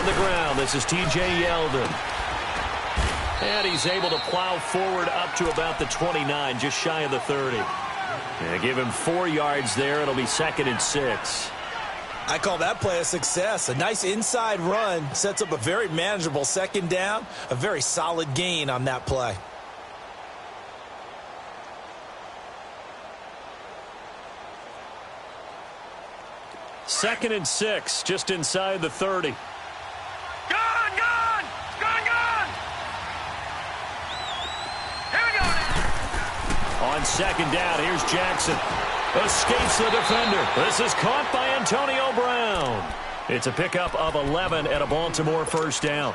on the ground. This is T.J. Yeldon. And he's able to plow forward up to about the 29, just shy of the 30. And give him 4 yards there. It'll be 2nd and 6. I call that play a success. A nice inside run sets up a very manageable 2nd down. A very solid gain on that play. Second and 6, just inside the 30. On 2nd down, here's Jackson. Escapes the defender. This is caught by Antonio Brown. It's a pickup of 11 and a Baltimore 1st down.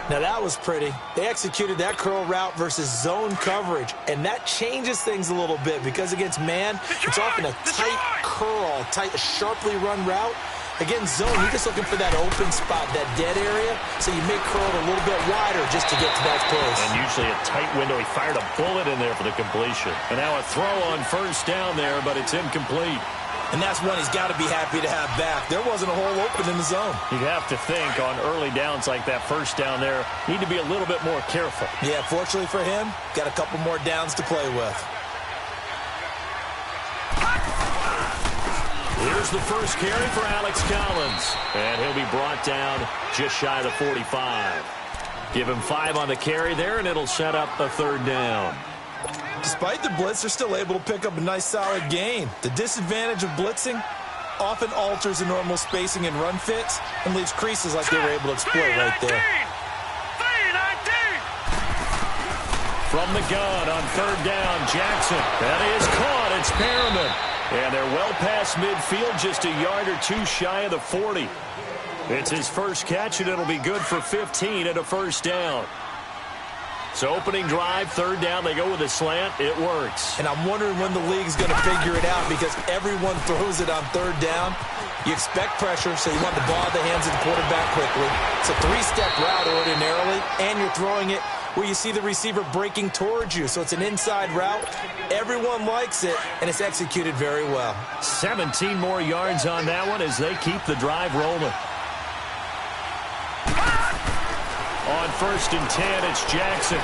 Now that was pretty. They executed that curl route versus zone coverage, and that changes things a little bit because against man, it's often a tight curl, sharply run route. Against zone, you're just looking for that open spot, that dead area, so you may curl it a little bit wider just to get to that place. And usually a tight window. He fired a bullet in there for the completion. And now a throw on 1st down there, but it's incomplete. And that's one he's got to be happy to have back. There wasn't a hole open in the zone. You have to think on early downs like that 1st down there, need to be a little bit more careful. Yeah, fortunately for him, got a couple more downs to play with. Here's the first carry for Alex Collins. And he'll be brought down just shy of the 45. Give him 5 on the carry there, and it'll set up a 3rd down. Despite the blitz, they're still able to pick up a nice solid gain. The disadvantage of blitzing often alters the normal spacing and run fits and leaves creases like they were able to exploit right there. From the gun on 3rd down, Jackson. That is caught. It's Perriman. And they're well past midfield, just a yard or 2 shy of the 40. It's his first catch, and it'll be good for 15 and a 1st down. So opening drive, 3rd down, they go with a slant. It works. And I'm wondering when the league's going to figure it out because everyone throws it on 3rd down. You expect pressure, so you want the ball in the hands of the quarterback quickly. It's a 3-step route ordinarily, and you're throwing it where you see the receiver breaking towards you. So it's an inside route. Everyone likes it, and it's executed very well. 17 more yards on that one as they keep the drive rolling. On 1st and 10, it's Jackson.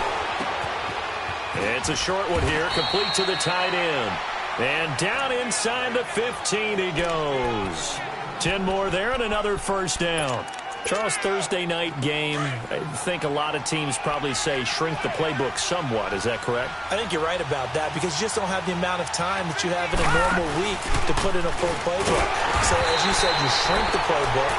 It's a short one here, complete to the tight end. And down inside the 15 he goes. 10 more there and another 1st down. Charles, Thursday night game, I think a lot of teams probably say shrink the playbook somewhat. Is that correct? I think you're right about that because you just don't have the amount of time that you have in a normal week to put in a full playbook. So as you said, you shrink the playbook,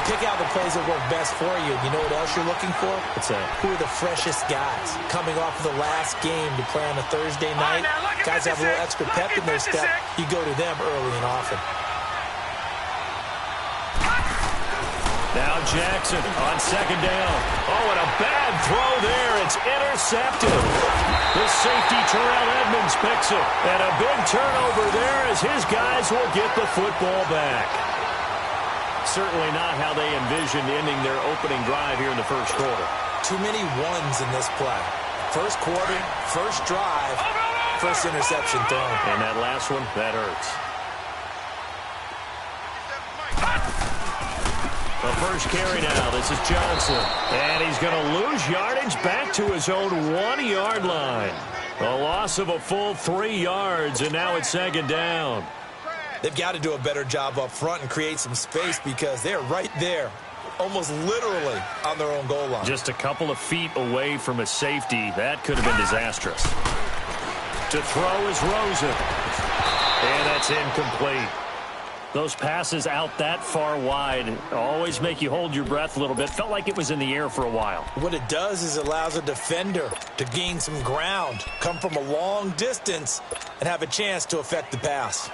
pick out the plays that work best for you. You know what else you're looking for? What's that? Who are the freshest guys coming off of the last game to play on a Thursday night? Guys have a little extra pep in their step. You go to them early and often. Now Jackson on 2nd down. Oh, and a bad throw there. It's intercepted. The safety, Terrell Edmonds, picks it. And a big turnover there as his guys will get the football back. Certainly not how they envisioned ending their opening drive here in the 1st quarter. Too many ones in this play. 1st quarter, 1st drive, 1st interception thrown. And that last one, that hurts. The first carry now. This is Johnson. And he's going to lose yardage back to his own 1-yard line. A loss of a full 3 yards, and now it's 2nd down. They've got to do a better job up front and create some space because they're right there, almost literally on their own goal line. Just a couple of feet away from a safety. That could have been disastrous. To throw is Rosen. And that's incomplete. Those passes out that far wide always make you hold your breath a little bit. Felt like it was in the air for a while. What it does is it allows a defender to gain some ground, come from a long distance, and have a chance to affect the pass.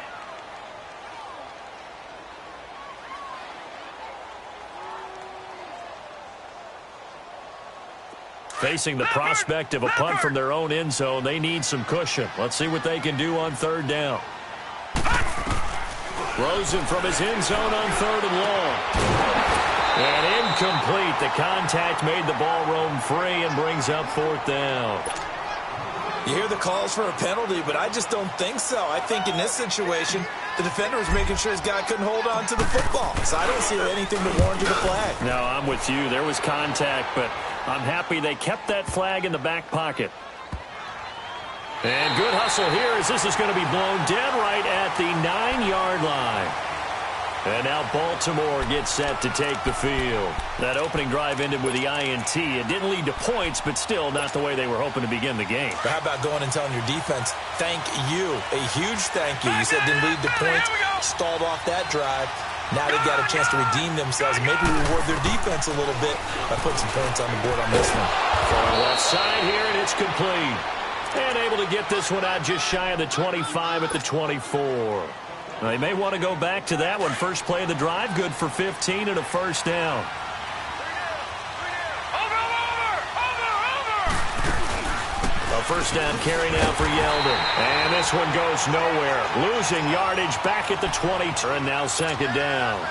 Facing the prospect of a punt from their own end zone, they need some cushion. Let's see what they can do on 3rd down. Rosen from his end zone on 3rd and long. And incomplete. The contact made the ball roam free and brings up 4th down. You hear the calls for a penalty, but I just don't think so. I think in this situation, The defender was making sure his guy couldn't hold on to the football. So I don't see anything to warrant the flag. No, I'm with you. There was contact, but I'm happy they kept that flag in the back pocket. And good hustle here as this is going to be blown dead right at the 9-yard line. And now Baltimore gets set to take the field. That opening drive ended with the INT. It didn't lead to points, but still not the way they were hoping to begin the game. But how about going and telling your defense, thank you, a huge thank you. You said didn't lead to points, stalled off that drive. Now they've got a chance to redeem themselves and maybe reward their defense a little bit by putting some points on the board on this one. Going left side here, and it's complete. And able to get this one out just shy of the 25 at the 24. They may want to go back to that one. First play of the drive, good for 15 and a first down. A first down carry now for Yeldon. And this one goes nowhere. Losing yardage back at the 20. And now second down.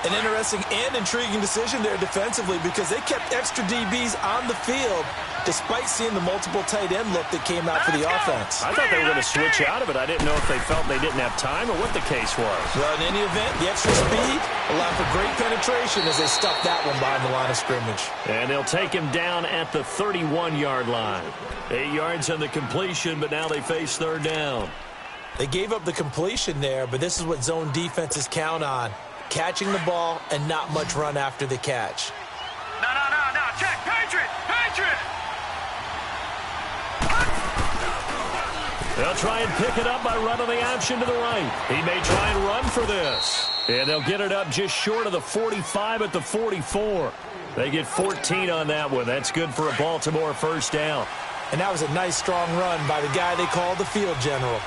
An interesting and intriguing decision there defensively because they kept extra DBs on the field despite seeing the multiple tight end look that came out for the offense. I thought they were going to switch out of it. I didn't know if they felt they didn't have time or what the case was. Well, in any event, the extra speed allowed for great penetration as they stuffed that one behind the line of scrimmage. And they'll take him down at the 31-yard line. 8 yards on the completion, but now they face third down. They gave up the completion there, but this is what zone defenses count on. Catching the ball and not much run after the catch. No. Check. Patriot. They'll try and pick it up by running the option to the right. He may try and run for this. And they'll get it up just short of the 45 at the 44. They get 14 on that one. That's good for a Baltimore first down. And that was a nice, strong run by the guy they call the field general.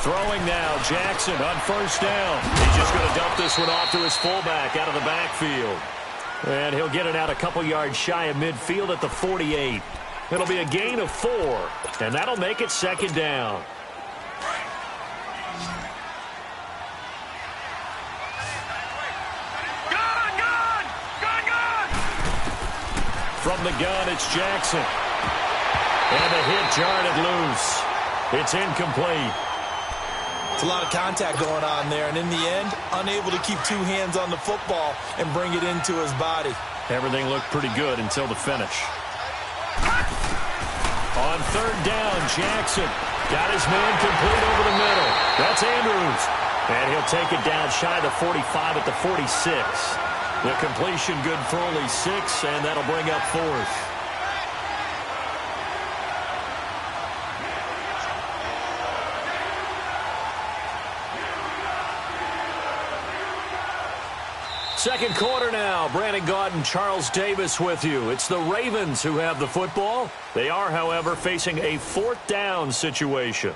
Throwing now, Jackson on first down. He's just going to dump this one off to his fullback out of the backfield. And he'll get it out a couple yards shy of midfield at the 48. It'll be a gain of 4, and that'll make it second down. Gun! From the gun, it's Jackson. And the hit jarred it loose. It's incomplete. It's a lot of contact going on there, and in the end, unable to keep two hands on the football and bring it into his body. Everything looked pretty good until the finish. On third down, Jackson got his man complete over the middle. That's Andrews. And he'll take it down shy of the 45 at the 46. The completion good for only 6, and that'll bring up fourth. Second quarter now. Brandon Gaudin, Charles Davis with you. It's the Ravens who have the football. They are, however, facing a fourth down situation.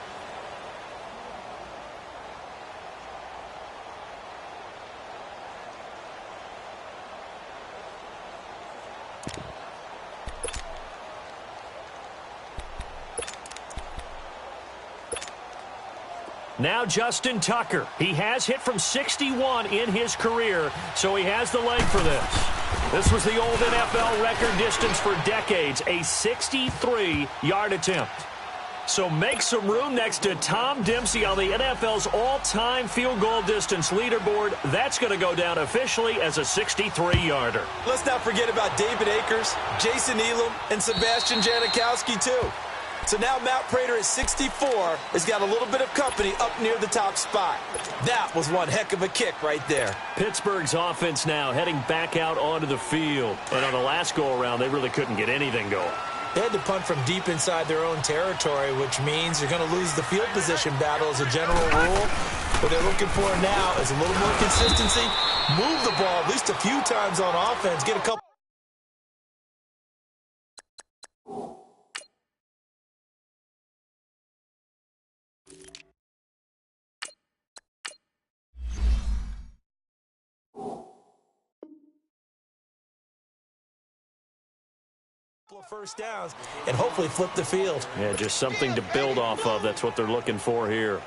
Now Justin Tucker. He has hit from 61 in his career, so he has the leg for this. This was the old NFL record distance for decades, a 63-yard attempt. So make some room next to Tom Dempsey on the NFL's all-time field goal distance leaderboard. That's going to go down officially as a 63-yarder. Let's not forget about David Akers, Jason Elam, and Sebastian Janikowski, too. So now Matt Prater at 64 has got a little bit of company up near the top spot. That was one heck of a kick right there. Pittsburgh's offense now heading back out onto the field. And on the last go-around, they really couldn't get anything going. They had to punt from deep inside their own territory, which means you're going to lose the field position battle as a general rule. What they're looking for now is a little more consistency. Move the ball at least a few times on offense. Get a couple. First downs and hopefully flip the field. Yeah, just something to build off of. That's what they're looking for here.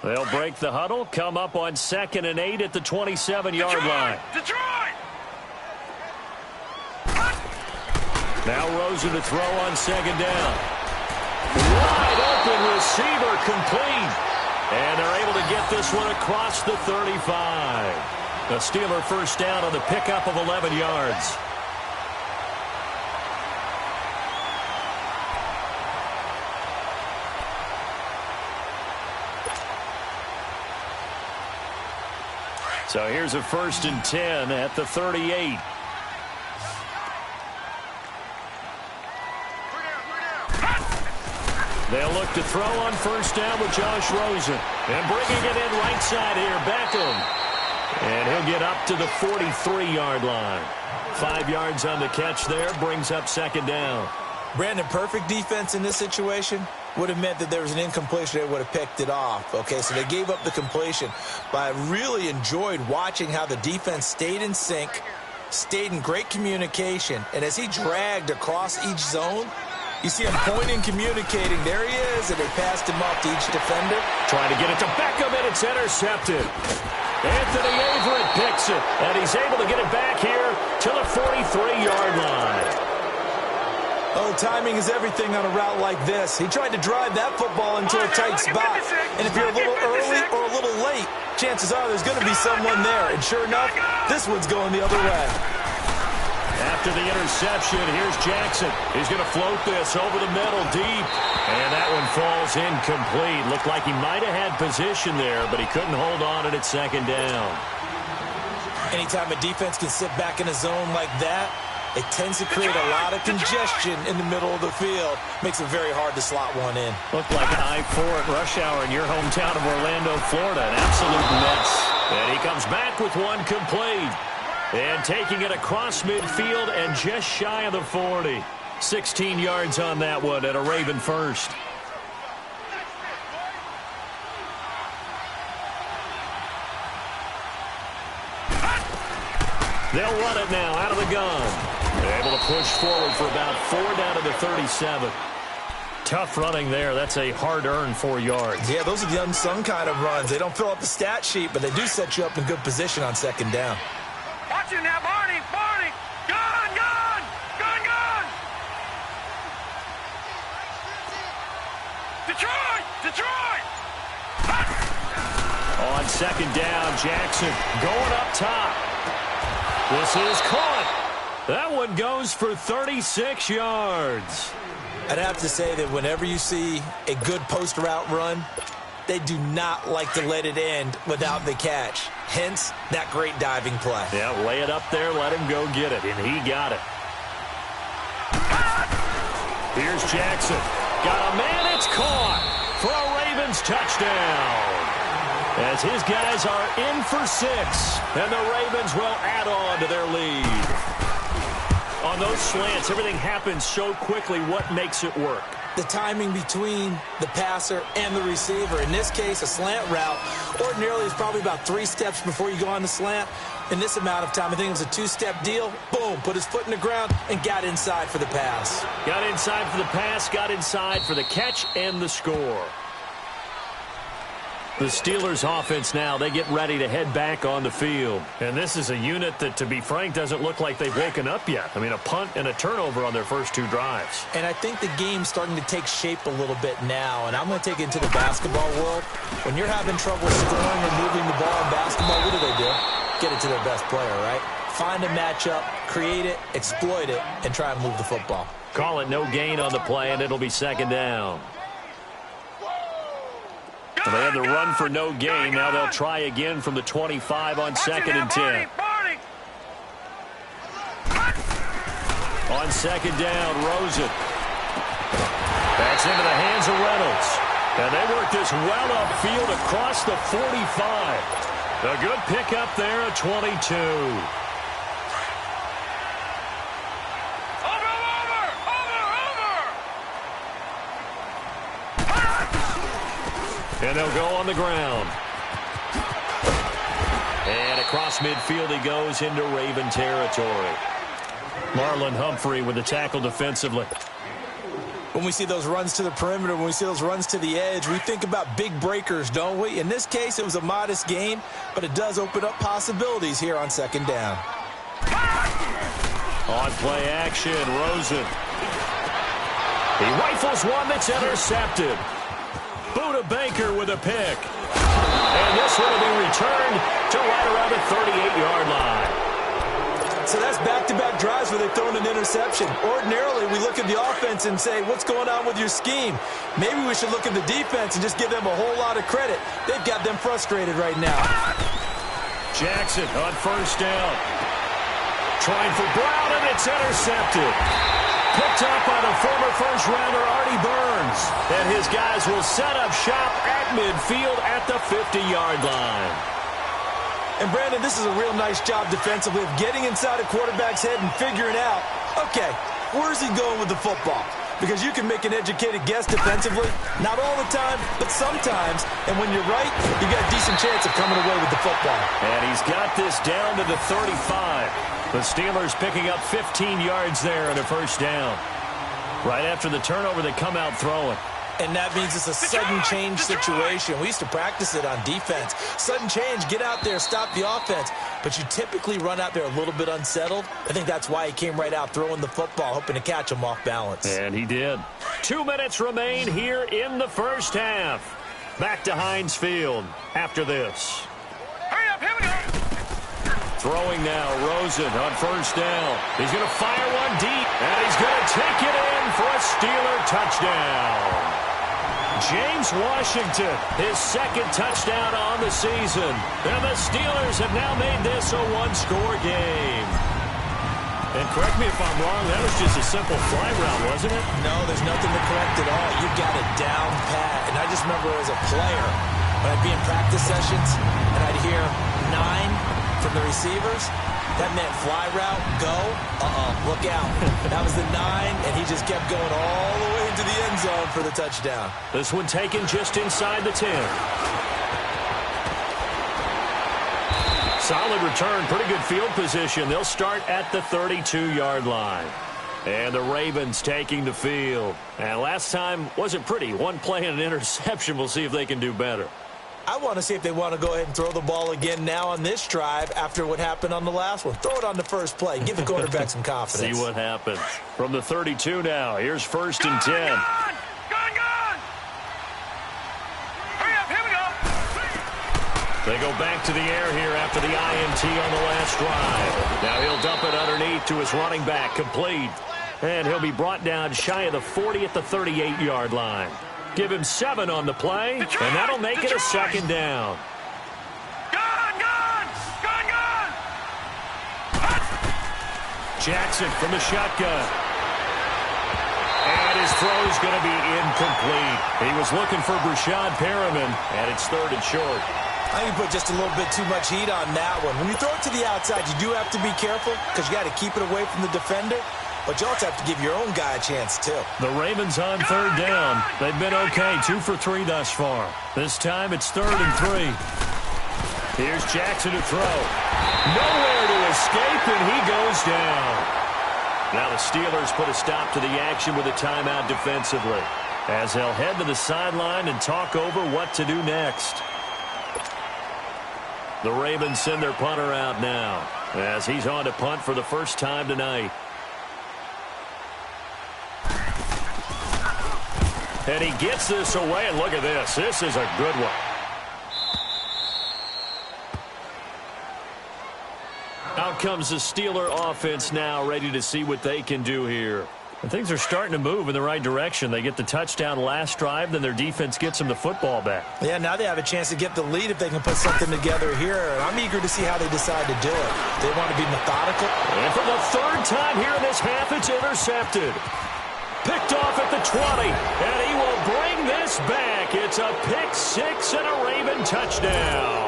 They'll break the huddle, come up on 2nd and 8 at the 27-yard line. Detroit! Now Rosen to throw on second down. Wide open receiver complete. And they're able to get this one across the 35. The Steeler first down on the pickup of 11 yards. So here's a 1st and 10 at the 38. They'll look to throw on first down with Josh Rosen. And bringing it in right side here, Beckham. And he'll get up to the 43-yard line. 5 yards on the catch there, brings up second down. Brandon, perfect defense in this situation would have meant that there was an incompletion. They would have picked it off. Okay, so they gave up the completion. But I really enjoyed watching how the defense stayed in sync, stayed in great communication. And as he dragged across each zone, you see him pointing, communicating. There he is, and they passed him off to each defender. Trying to get it to Beckham, and it's intercepted. Anthony Averett picks it, and he's able to get it back here to the 43-yard line. Oh, timing is everything on a route like this. He tried to drive that football into a tight spot. And if you're a little early or a little late, chances are there's going to be someone there. And sure enough, this one's going the other way. After the interception, here's Jackson. He's going to float this over the middle deep. And that one falls incomplete. Looked like he might have had position there, but he couldn't hold on at second down. Anytime a defense can sit back in a zone like that, it tends to create a lot of congestion in the middle of the field. Makes it very hard to slot one in. Looked like I-4 at rush hour in your hometown of Orlando, Florida. An absolute mess. And he comes back with one complete. And taking it across midfield and just shy of the 40. 16 yards on that one at a Raven first. They'll run it now out of the gun. They're able to push forward for about 4 down to the 37. Tough running there. That's a hard-earned 4 yards. Yeah, those are the unsung kind of runs. They don't fill up the stat sheet, but they do set you up in good position on second down. Watch him now, Barney! Barney! Gun! Gun! Gun! Gun! Detroit! Detroit! On second down, Jackson going up top. This is caught. That one goes for 36 yards. I'd have to say that whenever you see a good post route run, they do not like to let it end without the catch. Hence, that great diving play. Yeah, lay it up there, let him go get it, and he got it. Here's Jackson. Got a man, it's caught for a Ravens touchdown. As his guys are in for 6, and the Ravens will add on to their lead. On those slants, everything happens so quickly. What makes it work? The timing between the passer and the receiver. In this case, a slant route ordinarily is probably about 3 steps before you go on the slant. In this amount of time, I think it was a 2-step deal. Boom, put his foot in the ground and got inside for the pass. Got inside for the pass, got inside for the catch and the score. The Steelers offense now, they get ready to head back on the field. And this is a unit that, to be frank, doesn't look like they've woken up yet. I mean, a punt and a turnover on their first 2 drives. And I think the game's starting to take shape a little bit now. And I'm going to take it into the basketball world. When you're having trouble scoring or moving the ball in basketball, what do? Get it to their best player, right? Find a matchup, create it, exploit it, and try and move the football. Call it no gain on the play, and it'll be second down. Well, they had the run for no gain. Now they'll try again from the 25 on second and 10. On second down, Rosen. That's into the hands of Reynolds. And they work this well upfield across the 45. A good pickup there at 22. And they'll go on the ground. And across midfield he goes into Raven territory. Marlon Humphrey with the tackle defensively. When we see those runs to the perimeter, when we see those runs to the edge, we think about big breakers, don't we? In this case, it was a modest gain, but it does open up possibilities here on second down. On play action, Rosen. He rifles one that's intercepted. Buda Baker with a pick. And this one will be returned to right around the 38-yard line. So that's back-to-back drives where they've thrown an interception. Ordinarily, we look at the offense and say, what's going on with your scheme? Maybe we should look at the defense and just give them a whole lot of credit. They've got them frustrated right now. Jackson on first down. Trying for Brown, and it's intercepted. Picked up by the former first-rounder Artie Burns. And his guys will set up shop at midfield at the 50-yard line. And, Brandon, this is a real nice job defensively of getting inside a quarterback's head and figuring out, okay, where's he going with the football? Because you can make an educated guess defensively. Not all the time, but sometimes. And when you're right, you got a decent chance of coming away with the football. And he's got this down to the 35. The Steelers picking up 15 yards there and a first down. Right after the turnover, they come out throwing. And that means it's a sudden change situation. We used to practice it on defense. Sudden change, get out there, stop the offense. But you typically run out there a little bit unsettled. I think that's why he came right out throwing the football, hoping to catch him off balance. And he did. 2 minutes remain here in the first half. Back to Heinz Field after this. Hurry up, here we go. Throwing now, Rosen on first down. He's going to fire one deep, and he's going to take it in for a Steeler touchdown. James Washington, his second touchdown on the season. And the Steelers have now made this a one-score game. And correct me if I'm wrong, that was just a simple fly route, wasn't it? No, there's nothing to correct at all. You got it down pat. And I just remember as a player, when I'd be in practice sessions, and I'd hear 9 from the receivers, that meant fly route, go, look out. That was the 9, and he just kept going all the way into the end zone for the touchdown. This one taken just inside the 10. Solid return, pretty good field position. They'll start at the 32-yard line. And the Ravens taking the field. And last time wasn't pretty. One play and an interception. We'll see if they can do better. I want to see if they want to go ahead and throw the ball again now on this drive after what happened on the last one. Throw it on the first play. Give the quarterback some confidence. See what happens. From the 32 now, here's first and 10. Gone! Hurry up, here we go. They go back to the air here after the INT on the last drive. Now he'll dump it underneath to his running back, complete. And he'll be brought down shy of the 40 at the 38-yard line. Give him 7 on the play, and that'll make it a second down. Gone! Jackson from the shotgun. And his throw's going to be incomplete. He was looking for Brashad Perriman, and it's 3rd and short. I think you put just a little bit too much heat on that one. When you throw it to the outside, you do have to be careful because you got to keep it away from the defender. But you also have to give your own guy a chance, too. The Ravens on 3rd down. They've been okay, 2 for 3 thus far. This time it's 3rd and 3. Here's Jackson to throw. Nowhere to escape, and he goes down. Now the Steelers put a stop to the action with a timeout defensively, as they'll head to the sideline and talk over what to do next. The Ravens send their punter out now, as he's on to punt for the first time tonight. And he gets this away, and look at this. This is a good one. Out comes the Steeler offense now, ready to see what they can do here. And things are starting to move in the right direction. They get the touchdown last drive, then their defense gets them the football back. Yeah, now they have a chance to get the lead if they can put something together here. And I'm eager to see how they decide to do it. They want to be methodical. And for the 3rd time here in this half, it's intercepted. Picked off at the 20, and he will bring this back. It's a pick 6 and a Raven touchdown.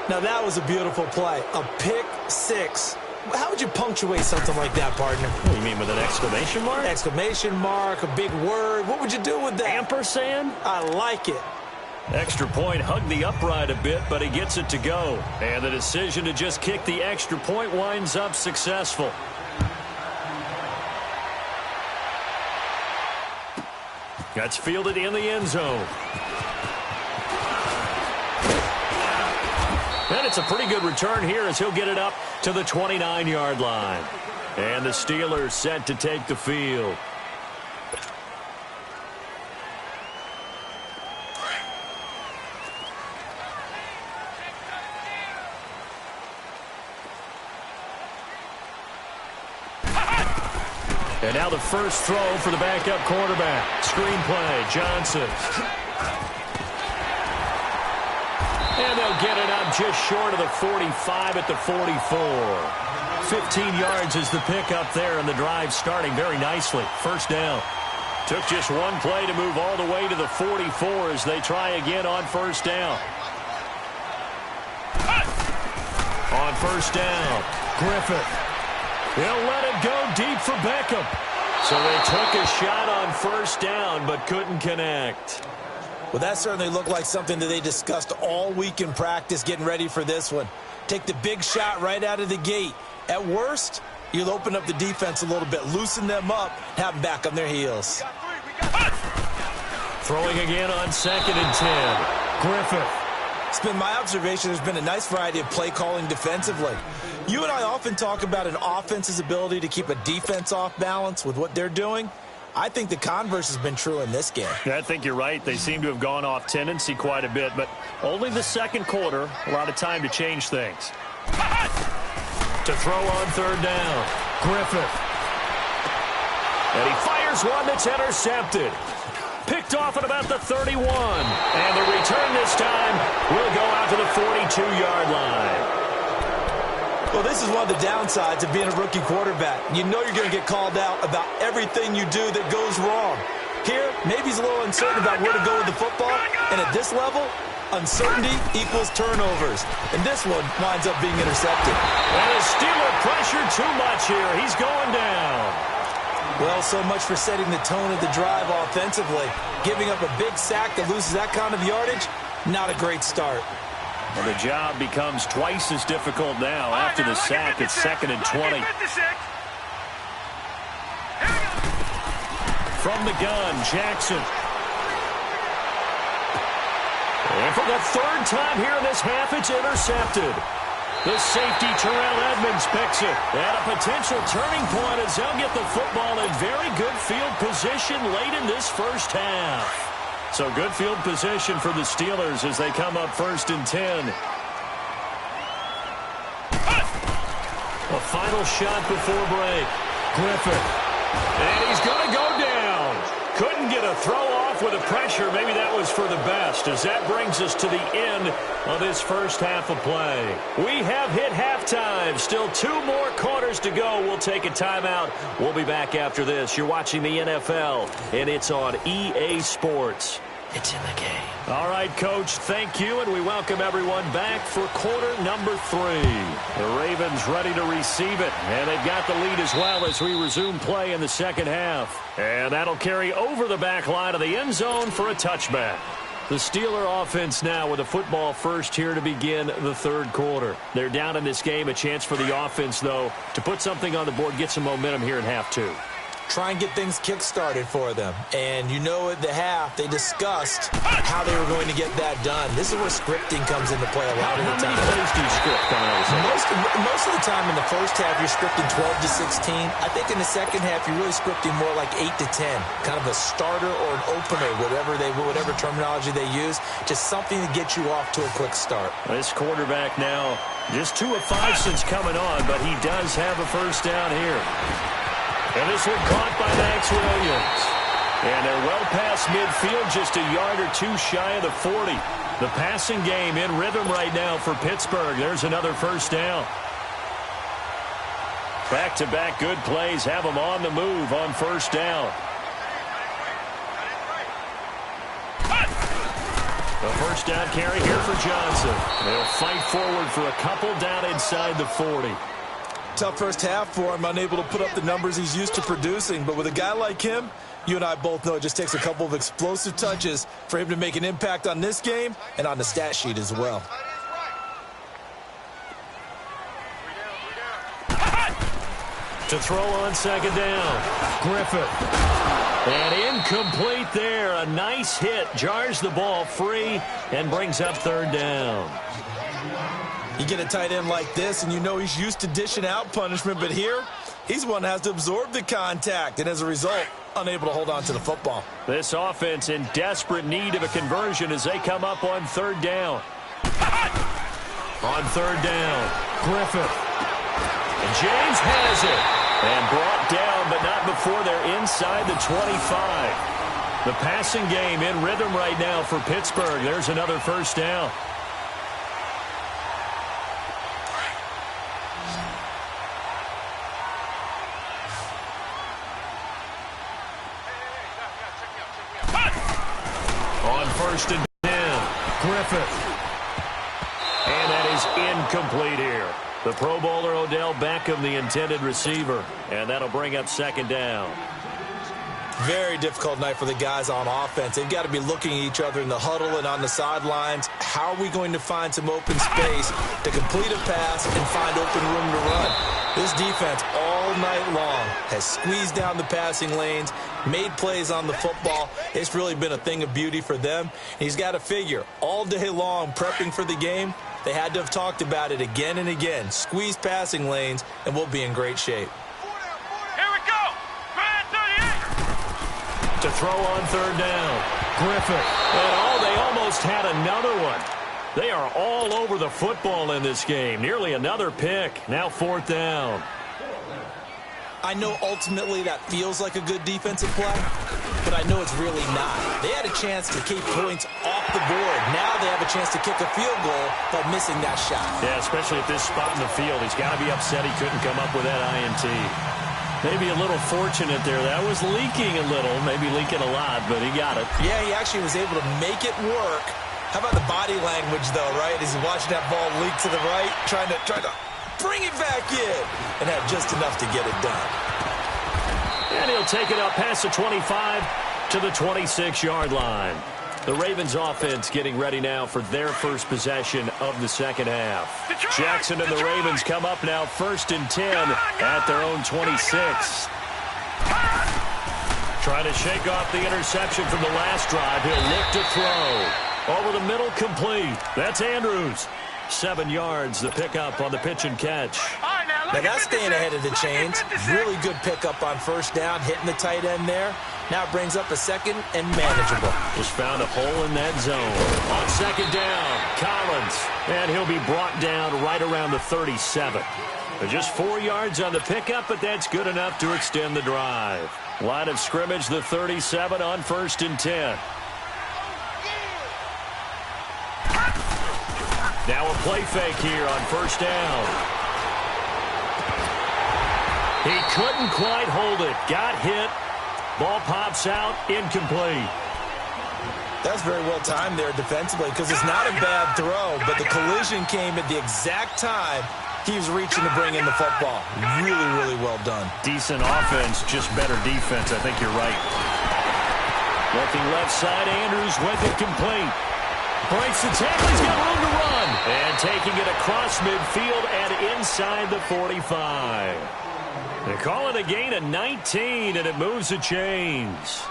Now that was a beautiful play. A pick 6. How would you punctuate something like that, partner? What do you mean, with an exclamation mark? Exclamation mark, a big word. What would you do with that? Ampersand? I like it. Extra point hugged the upright a bit, but he gets it to go. And the decision to just kick the extra point winds up successful. That's fielded in the end zone. And it's a pretty good return here as he'll get it up to the 29-yard line. And the Steelers set to take the field. And now the first throw for the backup quarterback. Screen play, Johnson. And they'll get it up just short of the 45 at the 44. 15 yards is the pickup there, and the drive starting very nicely. First down. Took just one play to move all the way to the 44 as they try again on first down. On first down, Griffith. They'll let it go deep for Beckham. So they took a shot on first down but couldn't connect. Well, that certainly looked like something that they discussed all week in practice getting ready for this one. Take the big shot right out of the gate. At worst, you'll open up the defense a little bit, loosen them up, have them back on their heels. Throwing again on 2nd and 10. Griffith. It's been my observation there's been a nice variety of play calling defensively. You and I often talk about an offense's ability to keep a defense off balance with what they're doing. I think the converse has been true in this game. Yeah, I think you're right. They seem to have gone off tendency quite a bit, but only the second quarter, a lot of time to change things. To throw on third down, Griffith. And he fires one that's intercepted. Picked off at about the 31. And the return this time will go out to the 42-yard line. Well, this is one of the downsides of being a rookie quarterback. You know you're going to get called out about everything you do that goes wrong. Here, maybe he's a little uncertain about where to go with the football. And at this level, uncertainty equals turnovers. And this one winds up being intercepted. And a Steeler pressure too much here. He's going down. Well, so much for setting the tone of the drive offensively. Giving up a big sack that loses that kind of yardage, not a great start. Well, the job becomes twice as difficult now after the sack. It's 2nd and 20. From the gun, Jackson. And for the third time here in this half, it's intercepted. The safety, Terrell Edmonds, picks it. And a potential turning point as they'll get the football in very good field position late in this first half. So good field position for the Steelers as they come up 1st and 10. A final shot before break. Griffith. And he's going to go down. Couldn't get a throw off with the pressure. Maybe that was for the best as that brings us to the end of this first half of play. We have hit halftime. Still 2 more quarters to go. We'll take a timeout. We'll be back after this. You're watching the NFL, and it's on EA Sports. It's in the game. All right, Coach, thank you, and we welcome everyone back for quarter number 3. The Ravens ready to receive it, and they've got the lead as well as we resume play in the second half. And that'll carry over the back line of the end zone for a touchback. The Steeler offense now with a football first here to begin the third quarter. They're down in this game. A chance for the offense, though, to put something on the board, get some momentum here in half 2. Try and get things kick-started for them. And you know at the half, they discussed how they were going to get that done. This is where scripting comes into play a lot of the time. How many plays do you script coming out of the Most of the time in the first half, you're scripting 12 to 16. I think in the second half, you're really scripting more like 8 to 10. Kind of a starter or an opener, whatever terminology they use. Just something to get you off to a quick start. This quarterback now, just 2 of 5 since coming on, but he does have a first down here. And this one caught by Max Williams. And they're well past midfield, just a yard or 2 shy of the 40. The passing game in rhythm right now for Pittsburgh. There's another first down. Back-to-back good plays have them on the move on first down. The first down carry here for Johnson. They'll fight forward for a couple down inside the 40. Tough first half for him, unable to put up the numbers he's used to producing. But with a guy like him, you and I both know it just takes a couple of explosive touches for him to make an impact on this game and on the stat sheet as well. To throw on second down, Griffith. And incomplete there. A nice hit. Jars the ball free and brings up third down. You get a tight end like this, and you know he's used to dishing out punishment, but here, he's one that has to absorb the contact, and as a result, unable to hold on to the football. This offense in desperate need of a conversion as they come up on third down. On third down, Griffith. And James has it. And brought down, but not before they're inside the 25. The passing game in rhythm right now for Pittsburgh. There's another first down. On first and 10, Griffith. And that is incomplete here. The Pro Bowler Odell Beckham, the intended receiver. And that'll bring up second down. Very difficult night for the guys on offense. They've got to be looking at each other in the huddle and on the sidelines. How are we going to find some open space to complete a pass and find open room to run? This defense all night long has squeezed down the passing lanes, made plays on the football. It's really been a thing of beauty for them. He's got to figure all day long prepping for the game. They had to have talked about it again and again. Squeeze passing lanes, and we'll be in great shape. Here we go. Grand 38. To throw on third down, Griffith. And they almost had another one. They are all over the football in this game. Nearly another pick. Now fourth down. I know ultimately that feels like a good defensive play, but I know it's really not. They had a chance to keep points off the board. Now they have a chance to kick a field goal by missing that shot. Yeah, especially at this spot in the field. He's got to be upset he couldn't come up with that INT. Maybe a little fortunate there. That was leaking a little, maybe leaking a lot, but he got it. Yeah, he actually was able to make it work. How about the body language, though, right? As he's watching that ball leak to the right, trying to bring it back in, and had just enough to get it done. And he'll take it up past the 25 to the 26-yard line. The Ravens offense getting ready now for their first possession of the second half. Jackson and the Ravens come up now first and 10 at their own 26. Trying to shake off the interception from the last drive. He'll look to throw. Over the middle, complete. That's Andrews. 7 yards, the pickup on the pitch and catch. Now that's staying ahead of the chains. Really good pickup on first down, hitting the tight end there. Now it brings up a second and manageable. Just found a hole in that zone. On second down, Collins. And he'll be brought down right around the 37. Just 4 yards on the pickup, but that's good enough to extend the drive. Line of scrimmage, the 37 on first and 10. Now a play fake here on first down. He couldn't quite hold it. Got hit. Ball pops out. Incomplete. That's very well timed there defensively because it's not a bad throw, but the collision came at the exact time he was reaching to bring in the football. Really, really well done. Decent offense, just better defense. I think you're right. Looking left side, Andrews with it complete. Breaks the tackle. He's got room to run. And taking it across midfield and inside the 45. They call it a gain of 19, and it moves the chains.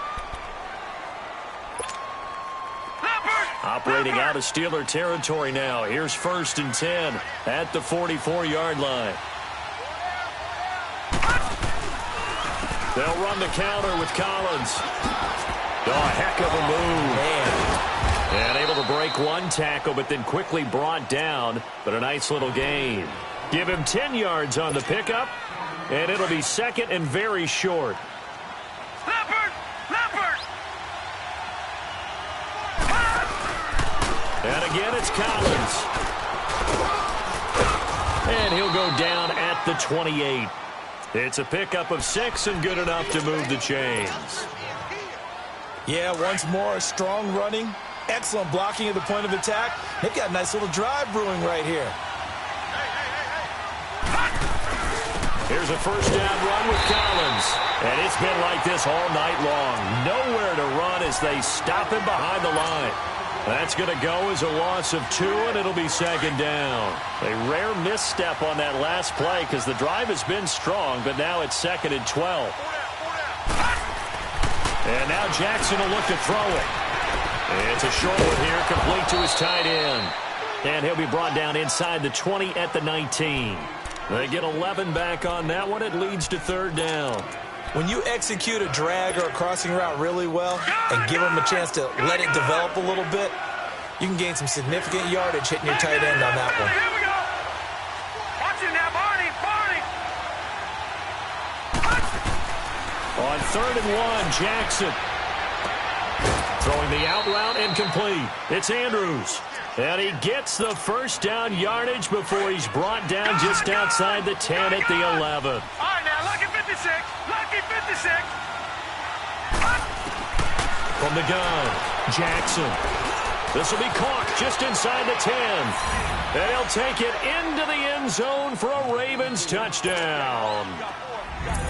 Operating out of Steeler territory now. Here's first and 10 at the 44-yard line. They'll run the counter with Collins. Oh, heck of a move. Man. And able to break one tackle, but then quickly brought down. But a nice little gain. Give him 10 yards on the pickup, and it'll be second and very short. And again, it's Collins. And he'll go down at the 28. It's a pickup of 6 and good enough to move the chains. Yeah, once more, strong running. Excellent blocking at the point of attack. They've got a nice little drive brewing right here. Here's a first down run with Collins. And it's been like this all night long. Nowhere to run as they stop him behind the line. That's going to go as a loss of 2, and it'll be second down. A rare misstep on that last play because the drive has been strong, but now it's 2nd and 12. And now Jackson will look to throw it. It's a short one here, complete to his tight end. And he'll be brought down inside the 20 at the 19. They get 11 back on that one. It leads to 3rd down. When you execute a drag or a crossing route really well and give them a chance to let it develop a little bit, you can gain some significant yardage hitting your tight end on that one. Here we go. Watch it now, Barney. On 3rd and 1, Jackson. Throwing the out route incomplete. It's Andrews. And he gets the first down yardage before he's brought down just outside the 10 at the 11. All right, now, lucky 56. Lucky 56. From the gun, Jackson. This will be caught just inside the 10. And he'll take it into the end zone for a Ravens touchdown.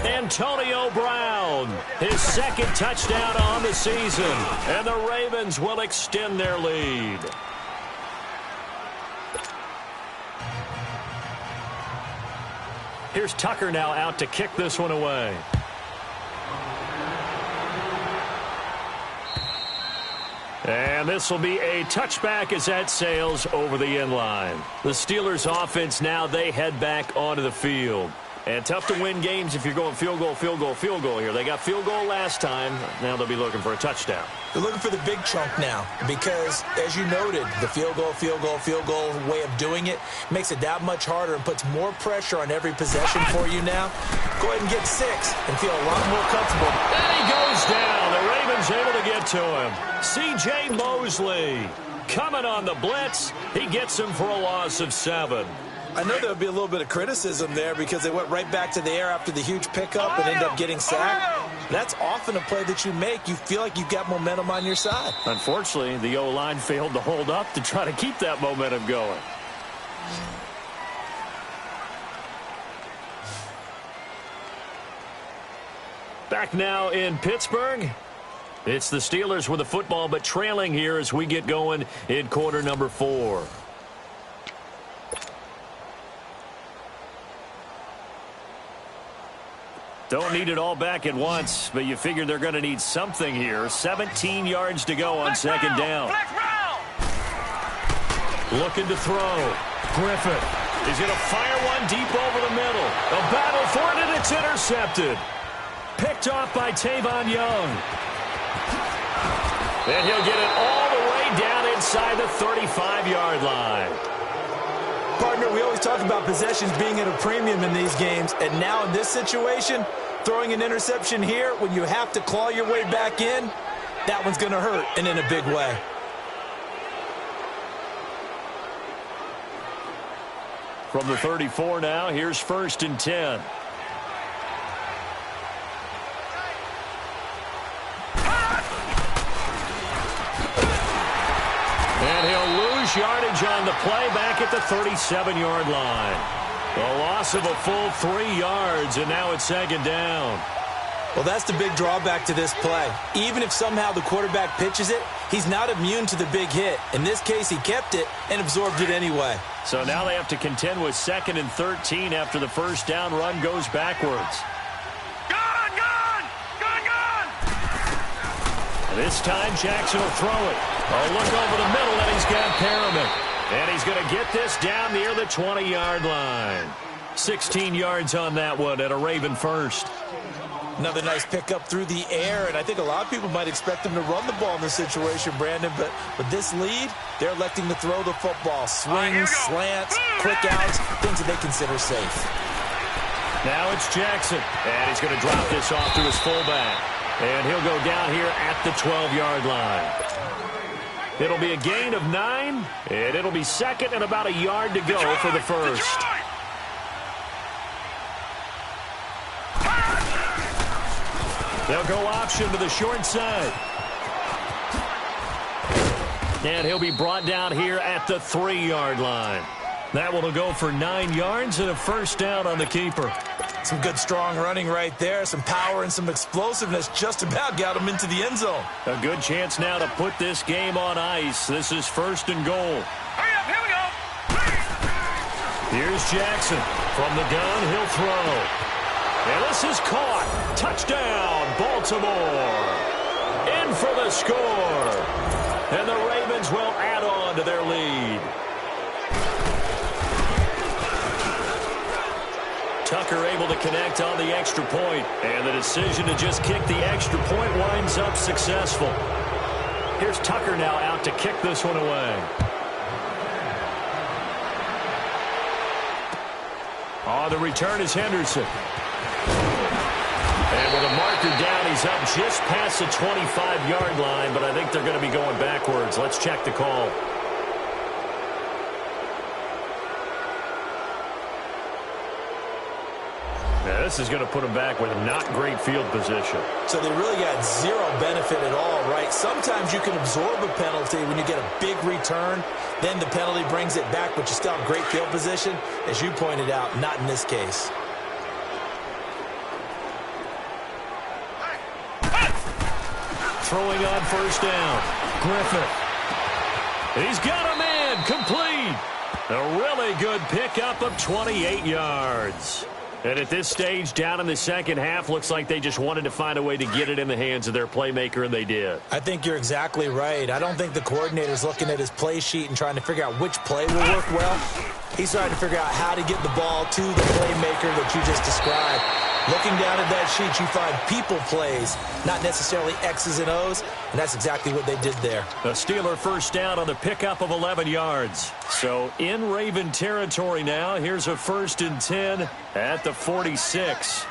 Antonio Brown, his 2nd touchdown on the season. And the Ravens will extend their lead. Here's Tucker now out to kick this one away. And this will be a touchback as that sails over the end line. The Steelers offense now, they head back onto the field. And tough to win games if you're going field goal here. They got field goal last time. Now they'll be looking for a touchdown. They're looking for the big chunk now because, as you noted, the field goal way of doing it makes it that much harder and puts more pressure on every possession for you now. Go ahead and get 6 and feel a lot more comfortable. And he goes down. The Ravens able to get to him. C.J. Mosley coming on the blitz. He gets him for a loss of 7. I know there would be a little bit of criticism there because they went right back to the air after the huge pickup and ended up getting sacked. That's often a play that you make. You feel like you've got momentum on your side. Unfortunately, the O-line failed to hold up to try to keep that momentum going. Back now in Pittsburgh. It's the Steelers with the football, but trailing here as we get going in quarter number 4. Don't need it all back at once, but you figure they're going to need something here. 17 yards to go on 2nd down. Looking to throw. Griffith is going to fire one deep over the middle. A battle for it, and it's intercepted. Picked off by Tavon Young. And he'll get it all the way down inside the 35-yard line. Partner, we always talk about possessions being at a premium in these games, and now in this situation, throwing an interception here when you have to claw your way back in, that one's going to hurt, and in a big way. From the 34 now, here's 1st and 10. And he'll lose yardage on the play back at the 37-yard line. A loss of a full 3 yards, and now it's 2nd down. Well, that's the big drawback to this play. Even if somehow the quarterback pitches it, he's not immune to the big hit. In this case, he kept it and absorbed it anyway. So now they have to contend with 2nd and 13 after the first down run goes backwards. This time, Jackson will throw it. A look over the middle, and he's got Perriman. And he's going to get this down near the 20-yard line. 16 yards on that one at a Raven first. Another nice pickup through the air, and I think a lot of people might expect them to run the ball in this situation, Brandon, but with this lead, they're electing to throw the football. Swings, slants, quick outs, things that they consider safe. Now it's Jackson, and he's going to drop this off to his fullback. And he'll go down here at the 12-yard line. It'll be a gain of 9, and it'll be 2nd and about a yard to go for the first. They'll go option to the short side. And he'll be brought down here at the 3-yard line. That one will go for 9 yards and a first down on the keeper. Some good, strong running right there. Some power and some explosiveness just about got him into the end zone. A good chance now to put this game on ice. This is first and goal. Hurry up, here we go. Here's Jackson. From the gun, he'll throw. And this is caught. Touchdown, Baltimore. In for the score. And the Ravens will add on to their lead. Tucker able to connect on the extra point. And the decision to just kick the extra point winds up successful. Here's Tucker now out to kick this one away. On the return is Henderson. And with a marker down, he's up just past the 25-yard line, but I think they're going to be going backwards. Let's check the call. Now, this is going to put them back with not great field position. So they really got zero benefit at all, right? Sometimes you can absorb a penalty when you get a big return. Then the penalty brings it back, but you still have great field position. As you pointed out, not in this case. Throwing on first down. Griffith. He's got a man. Complete. A really good pickup of 28 yards. And at this stage, down in the second half, looks like they just wanted to find a way to get it in the hands of their playmaker, and they did. I think you're exactly right. I don't think the coordinator's looking at his play sheet and trying to figure out which play will work well. He's trying to figure out how to get the ball to the playmaker that you just described. Looking down at that sheet, you find people plays, not necessarily X's and O's, and that's exactly what they did there. A Steeler first down on the pickup of 11 yards. So in Raven territory now, here's a 1st and 10 at the 46.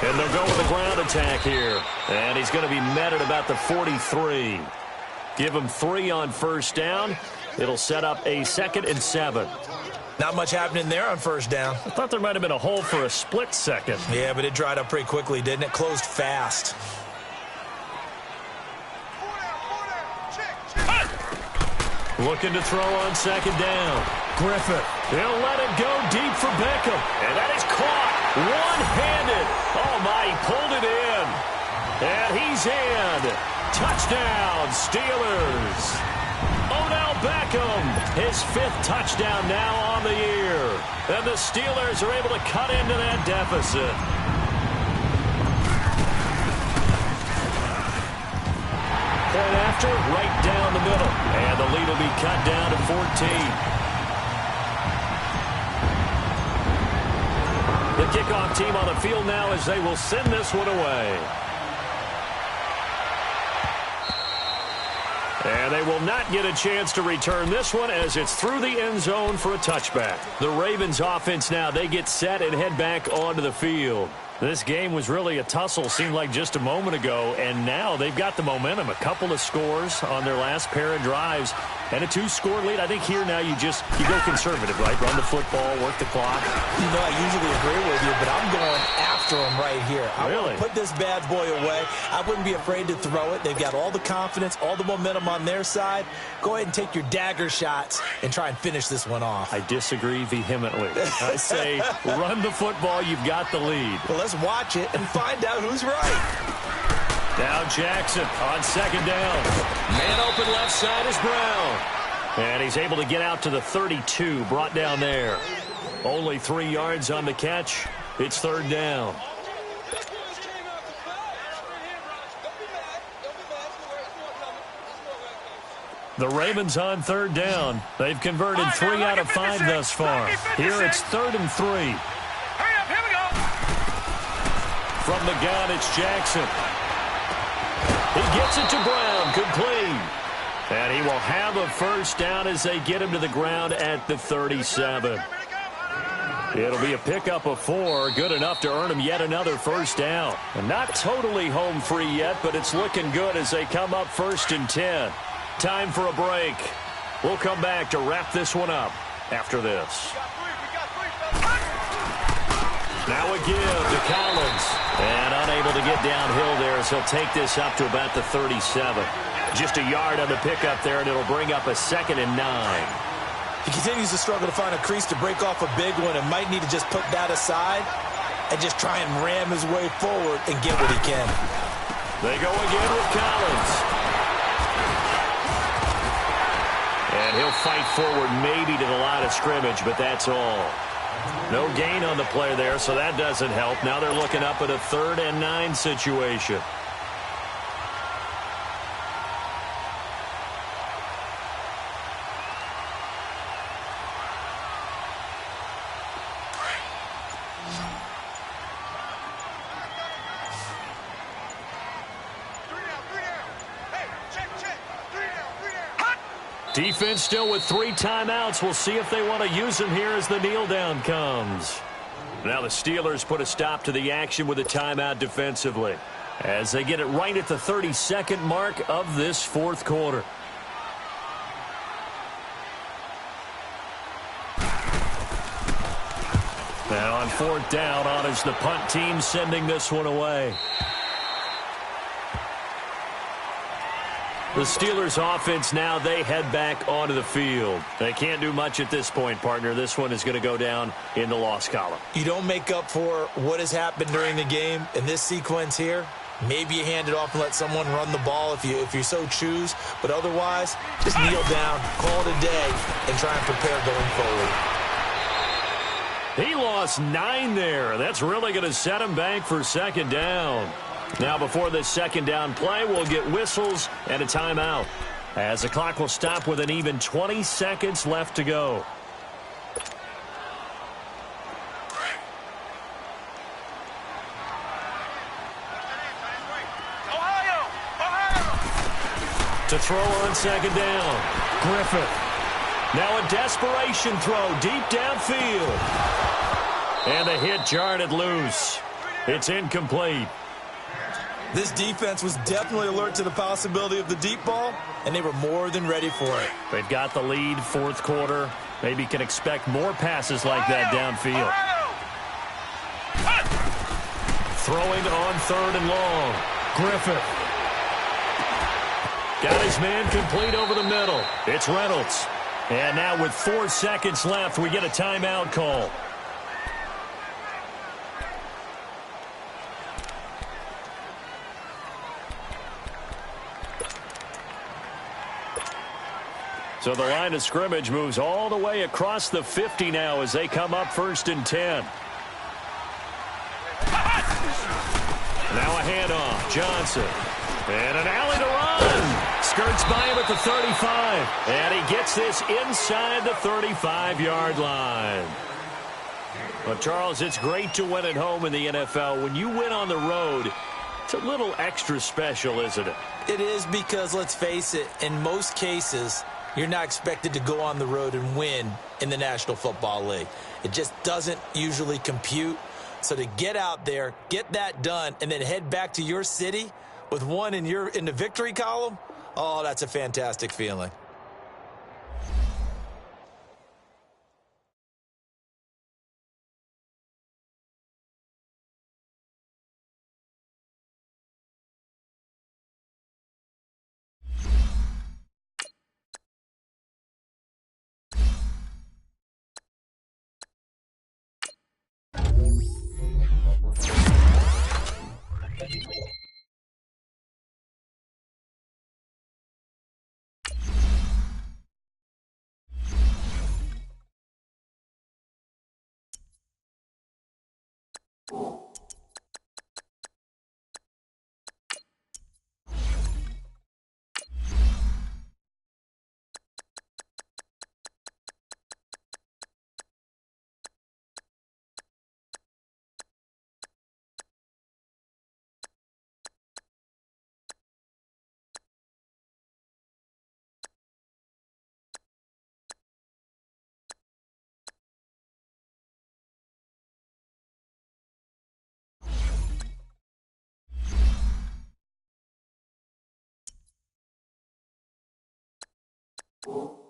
And they'll go with the ground attack here. And he's going to be met at about the 43. Give him 3 on first down. It'll set up a 2nd and 7. Not much happening there on first down. I thought there might have been a hole for a split second. Yeah, but it dried up pretty quickly, didn't it? Closed fast. Looking to throw on second down. Griffith. He'll let it go deep for Beckham. And that is caught. One-handed. Oh, my, he pulled it in. And he's in. Touchdown, Steelers. Odell Beckham, his 5th touchdown now on the year. And the Steelers are able to cut into that deficit. Point after, right down the middle. And the lead will be cut down to 14. The kickoff team on the field now as they will send this one away. And they will not get a chance to return this one as it's through the end zone for a touchback. The Ravens offense now, they get set and head back onto the field. This game was really a tussle, seemed like just a moment ago, and now they've got the momentum. A couple of scores on their last pair of drives and a 2-score lead. I think here now you go conservative, right? Run the football, work the clock. You know, I usually agree with you, but I'm going after them right here. I Really? want to put this bad boy away. I wouldn't be afraid to throw it. They've got all the confidence, all the momentum on their side. Go ahead and take your dagger shots and try and finish this one off. I disagree vehemently. I say run the football. You've got the lead. Well, let's watch it and find out who's right. Now Jackson on second down. Man open left side is Brown. And he's able to get out to the 32, brought down there. Only 3 yards on the catch. It's third down. The Ravens on third down. They've converted 3 out of 5 thus far. Here it's 3rd and 3. Hurry up, here we go. From the gun, it's Jackson. He gets it to Brown, complete. And he will have a first down as they get him to the ground at the 37. It'll be a pickup of 4, good enough to earn him yet another first down. And not totally home free yet, but it's looking good as they come up 1st and 10. Time for a break. We'll come back to wrap this one up after this. Now a give to Collins. And unable to get downhill there as he'll take this up to about the 37. Just a yard on the pickup there, and it'll bring up a 2nd and 9. He continues to struggle to find a crease to break off a big one and might need to just put that aside and just try and ram his way forward and get what he can. They go again with Collins. And he'll fight forward maybe to the line of scrimmage, but that's all. No gain on the play there, so that doesn't help. Now they're looking up at a 3rd and 9 situation. Defense still with 3 timeouts. We'll see if they want to use them here as the kneel down comes. Now the Steelers put a stop to the action with a timeout defensively as they get it right at the 32nd mark of this 4th quarter. Now on 4th down, on is the punt team sending this one away. The Steelers offense now, they head back onto the field. They can't do much at this point, partner. This one is going to go down in the loss column. You don't make up for what has happened during the game in this sequence here. Maybe you hand it off and let someone run the ball if you so choose. But otherwise, just kneel down, call it a day, and try and prepare going forward. He lost 9 there. That's really going to set him back for 2nd down. Now before this 2nd down play, we'll get whistles and a timeout, as the clock will stop with an even 20 seconds left to go. To throw on 2nd down, Griffith. Now a desperation throw deep downfield. And the hit jarred it loose. It's incomplete. This defense was definitely alert to the possibility of the deep ball, and they were more than ready for it. They've got the lead, 4th quarter. Maybe can expect more passes like that downfield. Throwing on 3rd and long. Griffith. Got his man complete over the middle. It's Reynolds. And now with 4 seconds left, we get a timeout call. So the line of scrimmage moves all the way across the 50 now as they come up 1st and 10. Now a handoff. Johnson. And an alley to run. Skirts by him at the 35. And he gets this inside the 35-yard line. Well, Charles, it's great to win at home in the NFL. When you win on the road, it's a little extra special, isn't it? It is, because, let's face it, in most cases, you're not expected to go on the road and win in the National Football League. It just doesn't usually compute. So to get out there, get that done, and then head back to your city with one in the victory column, oh, that's a fantastic feeling. Oh.